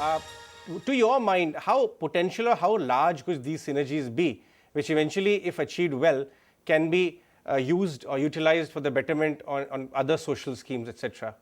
uh, to your mind, how potential or how large could these synergies be, which eventually, if achieved well, can be used or utilized for the betterment on other social schemes, etc.?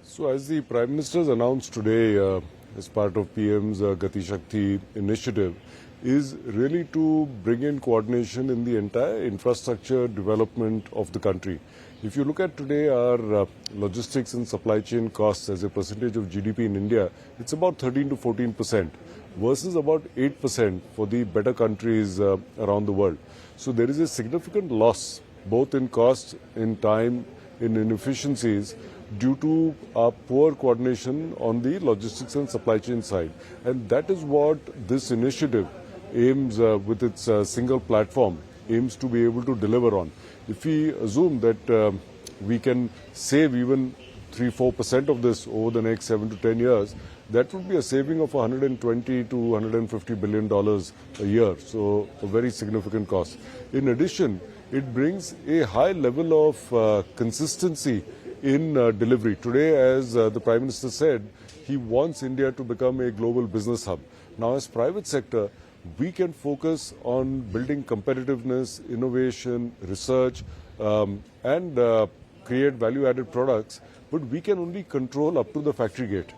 So, as the Prime Minister has announced today, as part of PM's Gati Shakti initiative, is really to bring in coordination in the entire infrastructure development of the country. If you look at today our logistics and supply chain costs as a percentage of GDP in India, it's about 13 to 14% versus about 8% for the better countries around the world. So there is a significant loss both in costs, in time, in inefficiencies due to our poor coordination on the logistics and supply chain side. And that is what this initiative aims with its single platform, aims to be able to deliver on. If we assume that we can save even 3-4% of this over the next 7 to 10 years, that would be a saving of $120 to $150 billion a year. So a very significant cost. In addition, it brings a high level of consistency in delivery. Today, as the Prime Minister said, he wants India to become a global business hub. Now, as private sector, we can focus on building competitiveness, innovation, research, and create value-added products, but we can only control up to the factory gate.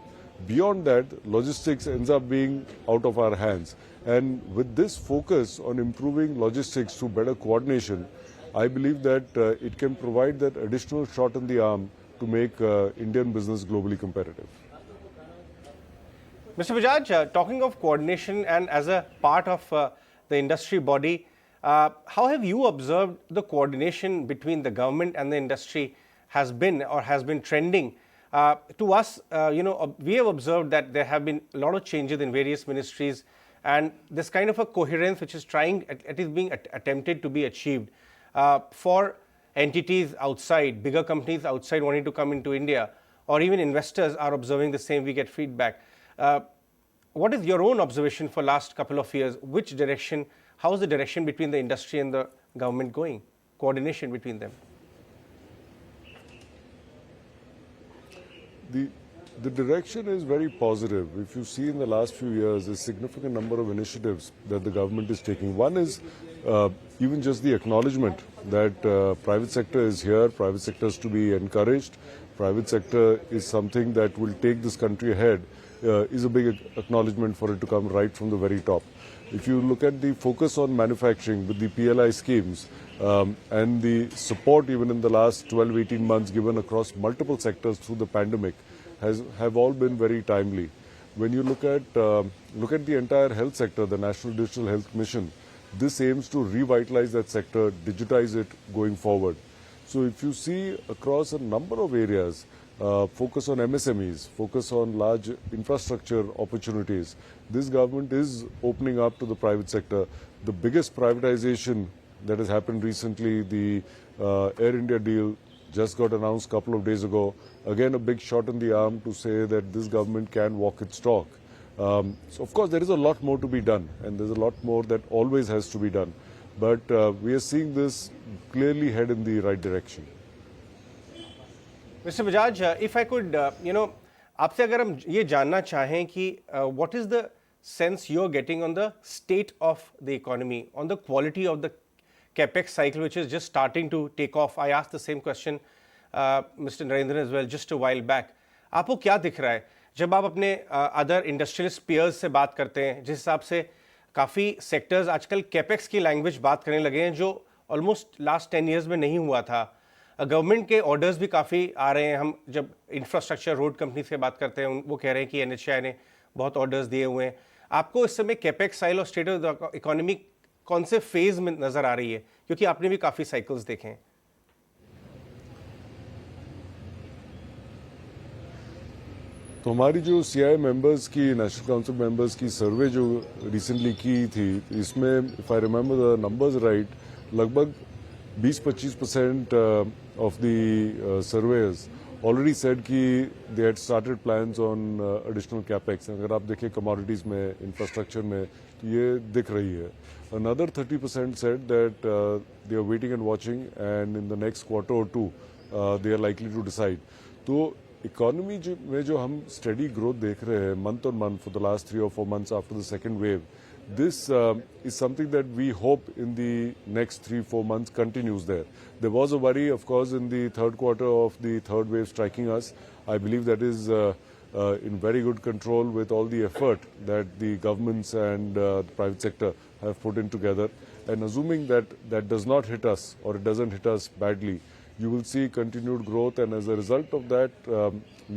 Beyond that, logistics ends up being out of our hands. And with this focus on improving logistics through better coordination, I believe that it can provide that additional shot in the arm to make Indian business globally competitive. Mr. Bajaj, talking of coordination and as a part of the industry body, how have you observed the coordination between the government and the industry has been trending? To us, we have observed that there have been a lot of changes in various ministries, and this kind of a coherence which is being attempted to be achieved for entities outside, bigger companies outside wanting to come into India, or even investors are observing the same. We get feedback. What is your own observation for last couple of years? Which direction? How is the direction between the industry and the government going? Coordination between them. The direction is very positive. If you see in the last few years, a significant number of initiatives that the government is taking. One is even just the acknowledgement that private sector is here, private sector is to be encouraged, private sector is something that will take this country ahead, is a big acknowledgement for it to come right from the very top. If you look at the focus on manufacturing with the PLI schemes and the support even in the last 12-18 months given across multiple sectors through the pandemic have all been very timely. When you look at the entire health sector, the National Digital Health Mission, this aims to revitalize that sector, digitize it going forward. So if you see across a number of areas, focus on MSMEs, focus on large infrastructure opportunities, this government is opening up to the private sector. The biggest privatization that has happened recently, the Air India deal, just got announced a couple of days ago. Again, a big shot in the arm to say that this government can walk its talk. So, of course, there is a lot more to be done, and there's a lot more that always has to be done. But we are seeing this clearly head in the right direction. Mr. Bajaj, if I could, आपसे अगर हम ये जानना चाहें कि what is the sense you're getting on the state of the economy, on the quality of the capex cycle which is just starting to take off. I asked the same question Mr. Narendran as well just a while back. आपको क्या दिख रहा है जब आप अपने other industrialist pairs से बात करते हैं, जिस हिसाब से काफ़ी सेक्टर्स आजकल कैपेक्स की लैंग्वेज बात करने लगे हैं जो ऑलमोस्ट लास्ट 10 ईयर्स में नहीं हुआ था. गवर्नमेंट के ऑर्डर्स भी काफ़ी आ रहे हैं. हम जब इंफ्रास्ट्रक्चर रोड कंपनी से बात करते हैं वो कह रहे हैं कि NHAI ने बहुत ऑर्डर्स दिए हुए हैं. आपको इस समय कैपेक्स साइकिल और स्टेट ऑफ द इकोनॉमी कौन से फेज में नज़र आ रही है, क्योंकि आपने भी काफ़ी साइकिल्स देखे हैं? तो हमारी जो CI मेंबर्स की, नेशनल काउंसिल मेंबर्स की सर्वे जो रिसेंटली की थी, इसमें if I remember the numbers right, लगभग 20-25% of the surveyors already said कि they had started plans on additional capex. अगर आप देखें commodities में, infrastructure में, तो ये दिख रही है. Another 30% said that they are waiting and watching, and in the next quarter or two they are likely to decide. तो इकोनॉमी में जो हम स्टडी ग्रोथ देख रहे हैं month on month for the last 3 or 4 months after the second wave, this is something that we hope in the next 3-4 months continues there. There was a worry, of course, in the third quarter of the third wave striking us. I believe that is in very good control with all the effort that the governments and the private sector have put in together. And assuming that that does not hit us or it doesn't hit us badly, you will see continued growth, and as a result of that,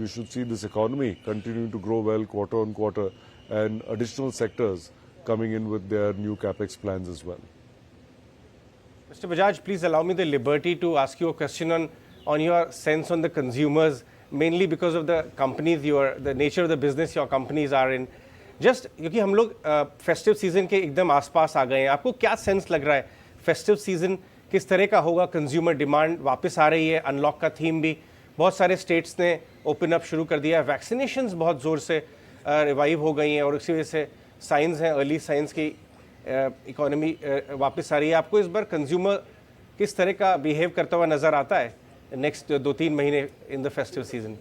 you should see this economy continuing to grow well quarter on quarter, and additional sectors coming in with their new capex plans as well. Mr. Bajaj, please allow me the liberty to ask you a question on your sense on the consumers, mainly because of the companies the nature of the business your companies are in. Just क्योंकि हम लोग festive season के एकदम आसपास आ गए हैं, आपको क्या सेंस लग रहा है फेस्टिव सीजन किस तरह का होगा? कंज्यूमर डिमांड वापस आ रही है, अनलॉक का थीम भी बहुत सारे स्टेट्स ने ओपन अप शुरू कर दिया है, वैक्सीनेशंस बहुत ज़ोर से रिवाइव हो गई हैं और इसी वजह से साइंस हैं, अर्ली साइंस की इकोनॉमी वापस आ रही है. आपको इस बार कंज्यूमर किस तरह का बिहेव करता हुआ नज़र आता है नेक्स्ट 2-3 महीने इन द फेस्टिव सीजन?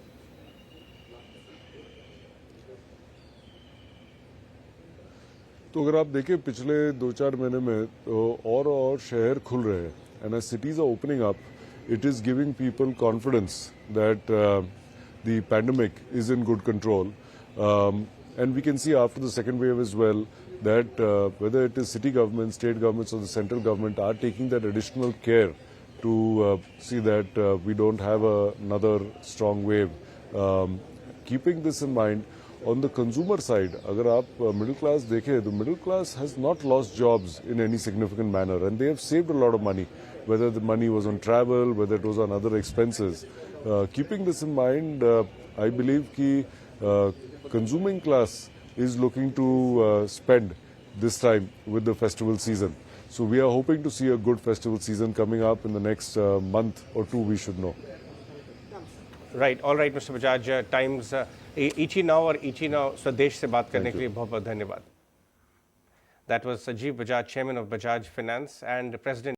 तो अगर आप देखें पिछले 2-4 महीने में तो और शहर खुल रहे हैं, and as cities are opening up, it is giving people confidence that the pandemic is in good control. And we can see after the second wave as well that whether it is city governments, state governments or the central government are taking that additional care to see that we don't have another strong wave. Keeping this in mind, on the consumer side, agar aap middle class dekhe, the middle class has not lost jobs in any significant manner, and they have saved a lot of money, whether the money was on travel, whether it was on other expenses. Keeping this in mind, I believe ki consuming class is looking to spend this time with the festival season. So we are hoping to see a good festival season coming up in the next month or two, we should know. Right, all right, Mr. Bajaj. Times Ichi Now और Ichi Now स्वदेश से बात करने के लिए बहुत बहुत धन्यवाद. That was Sajeev Bajaj, Chairman of Bajaj Finance and President